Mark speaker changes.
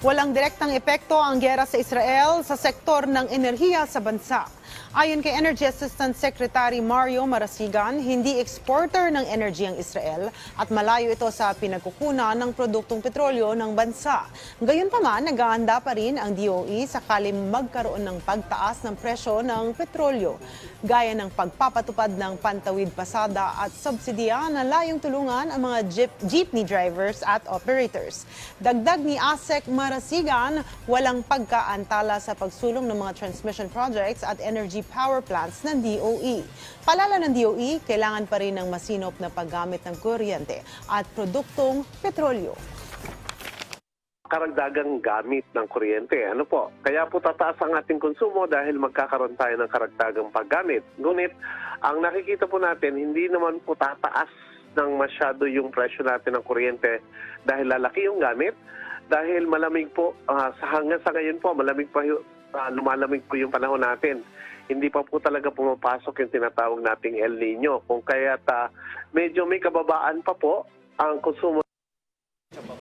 Speaker 1: Walang direktang epekto ang giyera sa Israel sa sektor ng enerhiya sa bansa. Ayon kay Energy Assistant Secretary Mario Marasigan, hindi exporter ng energy ang Israel at malayo ito sa pinagkukunan ng produktong petrolyo ng bansa. Gayunpaman, nag-aanda pa rin ang DOE sakaling magkaroon ng pagtaas ng presyo ng petrolyo, gaya ng pagpapatupad ng pantawid pasada at subsidiya na layong tulungan ang mga jeepney drivers at operators. Dagdag ni ASEC Marasigan, walang pagkaantala sa pagsulong ng mga transmission projects at energy power plants ng DOE. Palala ng DOE, kailangan pa rin ng masinop na paggamit ng kuryente at produktong petrolyo.
Speaker 2: Karagdagang gamit ng kuryente. Ano po? Kaya po tataas ang ating konsumo dahil magkakaroon tayo ng karagdagang paggamit. Ngunit, ang nakikita po natin, hindi naman po tataas ng masyado yung presyo natin ng kuryente dahil lalaki yung gamit, dahil malamig po, hanggang sa ngayon po, lumalamig po yung panahon natin. Hindi pa po talaga pumapasok yung tinatawag nating El Nino. Kung kaya't medyo may kababaan pa po ang konsumo